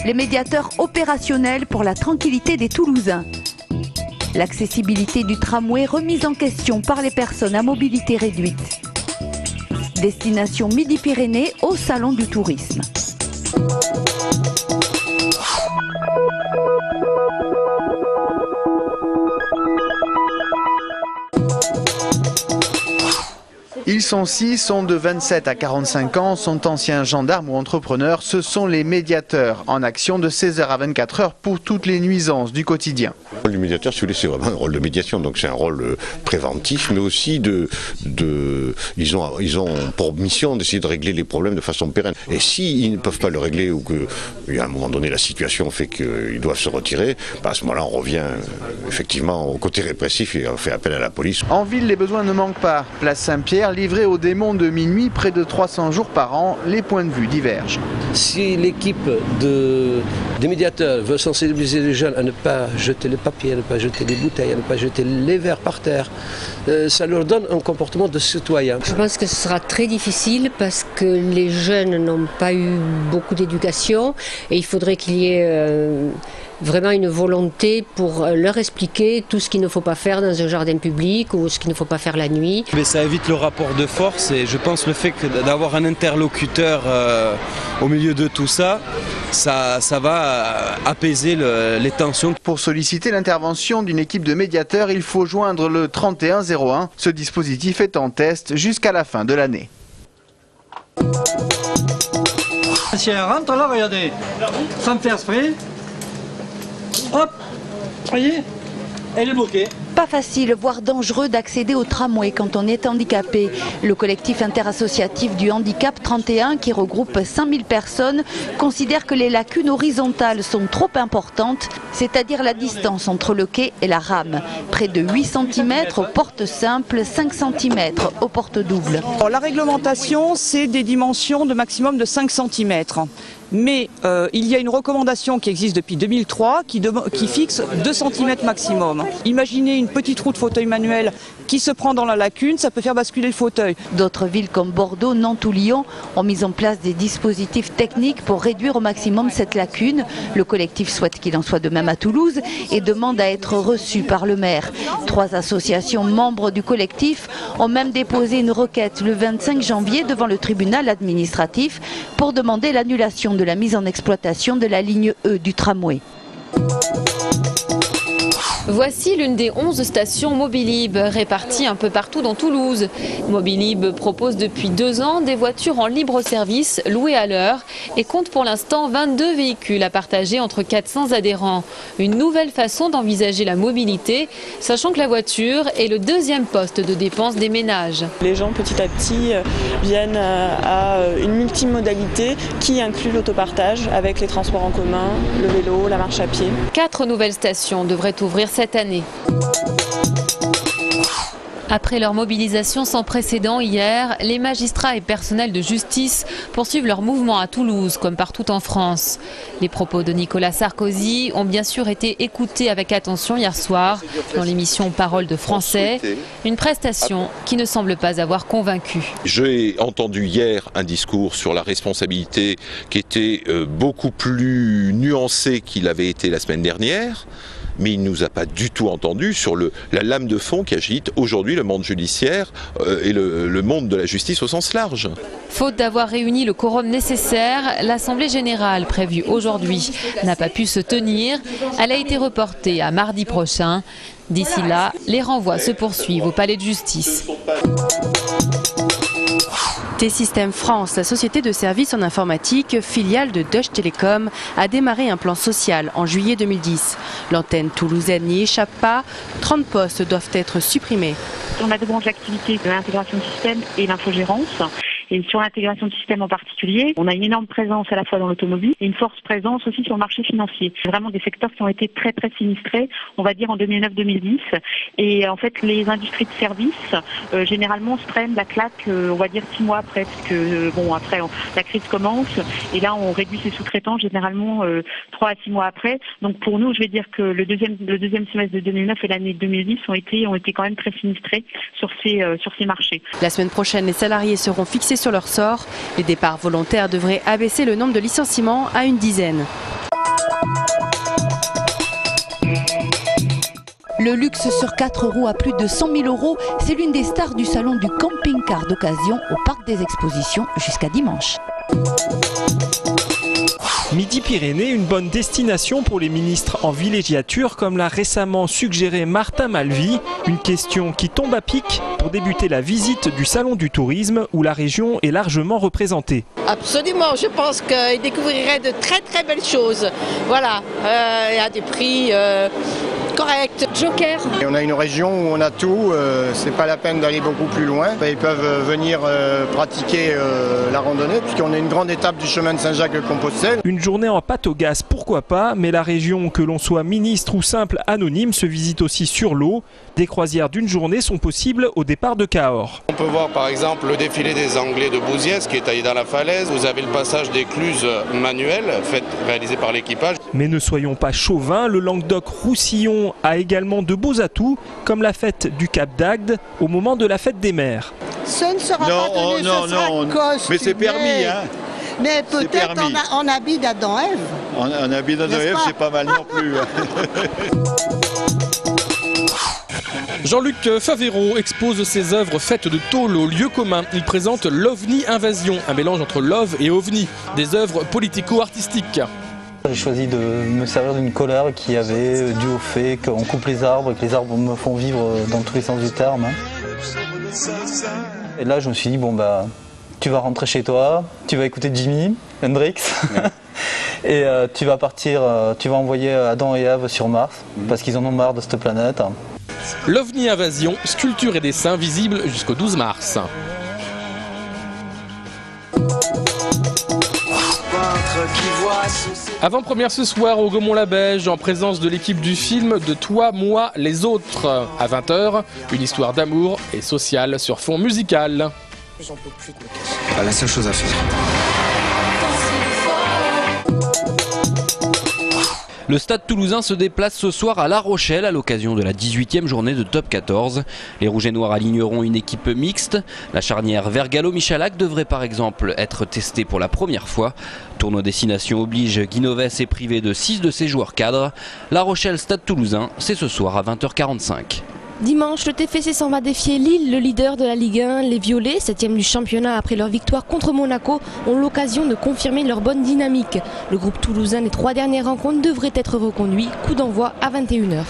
les médiateurs opérationnels pour la tranquillité des Toulousains. L'accessibilité du tramway remise en question par les personnes à mobilité réduite. Destination Midi-Pyrénées au Salon du Tourisme. Ils sont 6, sont de 27 à 45 ans, sont anciens gendarmes ou entrepreneurs. Ce sont les médiateurs en action de 16h à 24h pour toutes les nuisances du quotidien. Le rôle du médiateur, si vous voulez, c'est vraiment un rôle de médiation, donc c'est un rôle préventif, mais aussi ils ont pour mission d'essayer de régler les problèmes de façon pérenne. Et s'ils ne peuvent pas le régler ou qu'à un moment donné la situation fait qu'ils doivent se retirer, à ce moment-là on revient effectivement au côté répressif et on fait appel à la police. En ville, les besoins ne manquent pas. Place Saint-Pierre, livré aux démons de minuit, près de 300 jours par an, les points de vue divergent. Si l'équipe des médiateurs veut sensibiliser les jeunes à ne pas jeter les papiers, à ne pas jeter les bouteilles, à ne pas jeter les verres par terre, ça leur donne un comportement de citoyen. Je pense que ce sera très difficile parce que les jeunes n'ont pas eu beaucoup d'éducation et il faudrait qu'il y ait vraiment une volonté pour leur expliquer tout ce qu'il ne faut pas faire dans un jardin public ou ce qu'il ne faut pas faire la nuit. Mais ça évite le rapport de force et je pense le fait d'avoir un interlocuteur au milieu de tout ça, ça va apaiser les tensions. Pour solliciter l'intervention d'une équipe de médiateurs, il faut joindre le 3101. Ce dispositif est en test jusqu'à la fin de l'année. Si elle rentre là, regardez, sans faire exprès, hop, voyez, elle est bloquée. Pas facile, voire dangereux d'accéder au tramway quand on est handicapé. Le collectif interassociatif du handicap 31, qui regroupe 5000 personnes, considère que les lacunes horizontales sont trop importantes, c'est-à-dire la distance entre le quai et la rame. Près de 8 cm aux portes simples, 5 cm aux portes doubles. La réglementation, c'est des dimensions de maximum de 5 cm. Mais il y a une recommandation qui existe depuis 2003 qui fixe 2 cm maximum. Imaginez une petite roue de fauteuil manuel qui se prend dans la lacune, ça peut faire basculer le fauteuil. D'autres villes comme Bordeaux, Nantes ou Lyon ont mis en place des dispositifs techniques pour réduire au maximum cette lacune. Le collectif souhaite qu'il en soit de même à Toulouse et demande à être reçu par le maire. 3 associations membres du collectif ont même déposé une requête le 25 janvier devant le tribunal administratif pour demander l'annulation de la mise en exploitation de la ligne E du tramway. Voici l'une des 11 stations Mobilib réparties un peu partout dans Toulouse. Mobilib propose depuis 2 ans des voitures en libre service louées à l'heure et compte pour l'instant 22 véhicules à partager entre 400 adhérents. Une nouvelle façon d'envisager la mobilité, sachant que la voiture est le 2e poste de dépense des ménages. Les gens petit à petit viennent à une multimodalité qui inclut l'autopartage avec les transports en commun, le vélo, la marche à pied. 4 nouvelles stations devraient ouvrir cette année. Après leur mobilisation sans précédent hier, les magistrats et personnels de justice poursuivent leur mouvement à Toulouse, comme partout en France. Les propos de Nicolas Sarkozy ont bien sûr été écoutés avec attention hier soir dans l'émission Parole de Français, une prestation qui ne semble pas avoir convaincu. J'ai entendu hier un discours sur la responsabilité qui était beaucoup plus nuancé qu'il avait été la semaine dernière. Mais il ne nous a pas du tout entendu sur la lame de fond qui agite aujourd'hui le monde judiciaire et le monde de la justice au sens large. Faute d'avoir réuni le quorum nécessaire, l'Assemblée générale prévue aujourd'hui n'a pas pu se tenir. Elle a été reportée à mardi prochain. D'ici là, les renvois se poursuivent au palais de justice. T-Systems France, la société de services en informatique, filiale de Deutsche Telekom, a démarré un plan social en juillet 2010. L'antenne toulousaine n'y échappe pas, 30 postes doivent être supprimés. On a deux branches d'activité, de l'intégration de système et l'infogérance. Et sur l'intégration de système en particulier, on a une énorme présence à la fois dans l'automobile et une forte présence aussi sur le marché financier. C'est vraiment des secteurs qui ont été très très sinistrés, on va dire en 2009-2010. Et en fait, les industries de services, généralement, se prennent la claque, on va dire 6 mois après, parce que après la crise commence. Et là, on réduit ses sous-traitants généralement 3 à 6 mois après. Donc pour nous, je vais dire que le deuxième semestre de 2009 et l'année 2010 ont été quand même très sinistrés sur ces marchés. La semaine prochaine, les salariés seront fixés sur leur sort. Les départs volontaires devraient abaisser le nombre de licenciements à une dizaine. Le luxe sur 4 roues à plus de 100 000 €, c'est l'une des stars du salon du camping-car d'occasion au Parc des Expositions jusqu'à dimanche. Midi-Pyrénées, une bonne destination pour les ministres en villégiature, comme l'a récemment suggéré Martin Malvy. Une question qui tombe à pic pour débuter la visite du Salon du Tourisme, où la région est largement représentée. Absolument, je pense qu'il découvrirait de très très belles choses. Voilà, à des prix corrects. Joker. Et on a une région où on a tout, c'est pas la peine d'aller beaucoup plus loin. Ils peuvent venir pratiquer la randonnée, puisqu'on a une grande étape du chemin de Saint-Jacques-de-Compostelle. Une journée en pâte au gaz, pourquoi pas, mais la région, que l'on soit ministre ou simple anonyme, se visite aussi sur l'eau. Des croisières d'une journée sont possibles au départ de Cahors. On peut voir par exemple le défilé des Anglais de Bouziès qui est taillé dans la falaise. Vous avez le passage d'écluses manuelles réalisées par l'équipage. Mais ne soyons pas chauvins, le Languedoc-Roussillon a également de beaux atouts, comme la fête du Cap d'Agde au moment de la fête des mers. Ce ne sera pas donné, ce sera costumé. Mais c'est permis, hein. Mais peut-être en habit d'Adam et Ève. En habit d'Adam et Ève, c'est pas mal non plus. Jean-Luc Favero expose ses œuvres faites de tôle au lieu commun. Il présente l'OVNI Invasion, un mélange entre love et ovni, des œuvres politico-artistiques. J'ai choisi de me servir d'une colère qui avait dû au fait qu'on coupe les arbres et que les arbres me font vivre dans tous les sens du terme. Et là, je me suis dit, bon bah, tu vas rentrer chez toi, tu vas écouter Jimi Hendrix et tu vas partir, tu vas envoyer Adam et Ève sur Mars parce qu'ils en ont marre de cette planète. L'OVNI Invasion, sculpture et dessin visibles jusqu'au 12 mars. Avant-première ce soir au Gaumont-la-Bège en présence de l'équipe du film De Toi, Moi, Les Autres. À 20h, une histoire d'amour et sociale sur fond musical. J'en peux plus de me casser. La seule chose à faire. Le Stade Toulousain se déplace ce soir à La Rochelle à l'occasion de la 18e journée de Top 14. Les Rouges et Noirs aligneront une équipe mixte. La charnière Vergallo-Michalak devrait par exemple être testée pour la première fois. Tournoi destination oblige, Guinoves est privé de 6 de ses joueurs cadres. La Rochelle Stade Toulousain, c'est ce soir à 20h45. Dimanche, le TFC s'en va défier Lille, le leader de la Ligue 1. Les Violets, 7e du championnat après leur victoire contre Monaco, ont l'occasion de confirmer leur bonne dynamique. Le groupe toulousain des 3 dernières rencontres devrait être reconduit. Coup d'envoi à 21h.